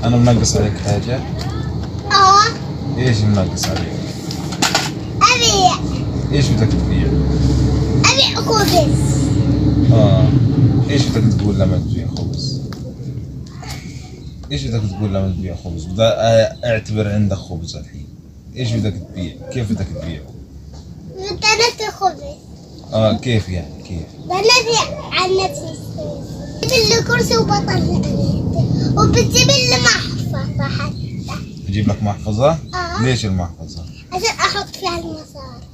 انا منقص عليك حاجة؟ ايش منقص عليك؟ ابيع. ايش بدك تبيع؟ ابيع خبز. ايش بدك تقول لما تبيع خبز؟ ايش بدك تقول لما تبيع خبز؟ بدي اعتبر عندك خبز الحين. ايش بدك تبيع؟ كيف بدك تبيعه؟ ثلاثة خبز. كيف يعني كيف؟ بنبيع عن نفسي. بتجيب لي كرسي وبطل عليه وبتجيب لي محفظة حتى. اجيب لك محفظة؟ ليش المحفظة؟ عشان احط فيها المصاري.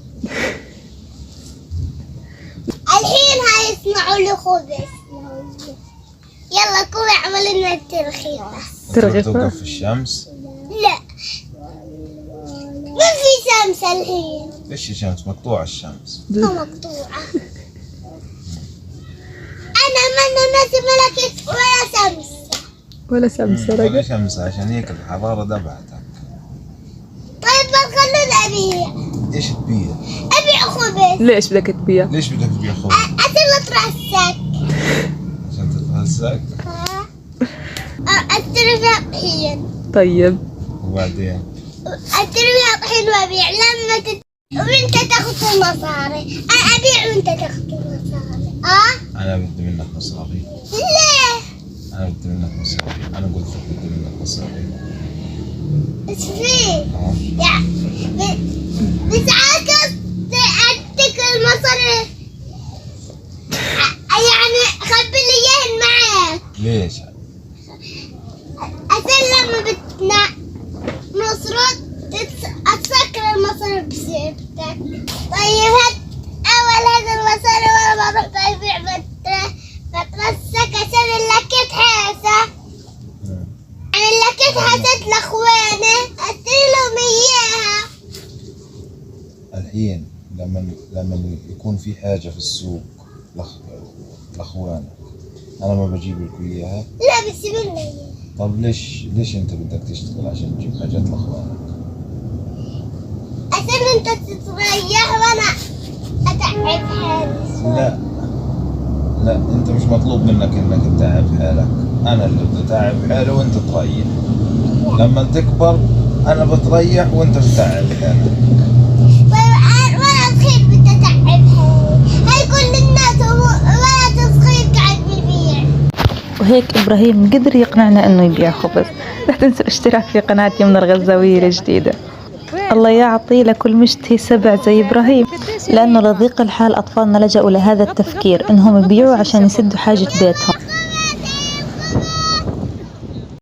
الحين هيصنعوا لي خبز. يلا قومي اعمل لنا الترغيفة. توقف في الشمس؟ لا ما في شمس الحين. ايش الشمس؟ مقطوعة الشمس. مقطوعة. أنا من ناسي ملكت ولا شمس. ولا سمسة ولا رجل. شمس، عشان هيك الحرارة دبعتك. طيب ما خلونا أبيع. ايش تبيع؟ أبيع خبز. ليش بدك تبيع؟ ليش بدك تبيع خبز؟ عشان أترسك. عشان تتفلسك؟ أشتري فيها طحين. طيب وبعدين؟ أشتري فيها طحين وأبيع لما وأنت تاخذ المصاري. أنا أبيع وأنت تاخذ المصاري. أنا بدي منك مصاري. ليه؟ أنا بدي منك مصاري. أنا قلت لك بدي منك مصاري. إيش فيه؟ بساعات أعطيك المصاري. يعني خبي لي إياهن معك. ليش؟ عشان لما مصروف أتسكر المصاري بسيبتك. طيب هات أول هذا المصاري وأنا بروح ببيع بتمسك عشان اللكت حاسة. يعني اللكت حاسة لأخواني أشتري لهم إياها. الحين لما يكون في حاجة في السوق لأخوانك، أنا ما بجيب لك إياها؟ لا بس مني إياها. طب ليش أنت بدك تشتغل عشان تجيب حاجات لأخوانك؟ عشان أنت تتريح وأنا أتعب حالي. لا أنت مش مطلوب منك إنك تتعب حالك. أنا اللي بدي أتعب حالي وأنت تريح. لما تكبر أنا بتريح وأنت بتتعب حالك. وأنا صغير بدي أتعب حالي. هاي كل الناس وأنا صغير قاعد ببيع. وهيك إبراهيم قدر يقنعنا إنه يبيع خبز. لا تنسوا الاشتراك في قناة يمنى الغزاوية الجديدة. الله يعطي لكل مشتهي سبع زي إبراهيم، لأنه لضيق الحال أطفالنا لجأوا لهذا التفكير إنهم يبيعوا عشان يسدوا حاجة بيتهم.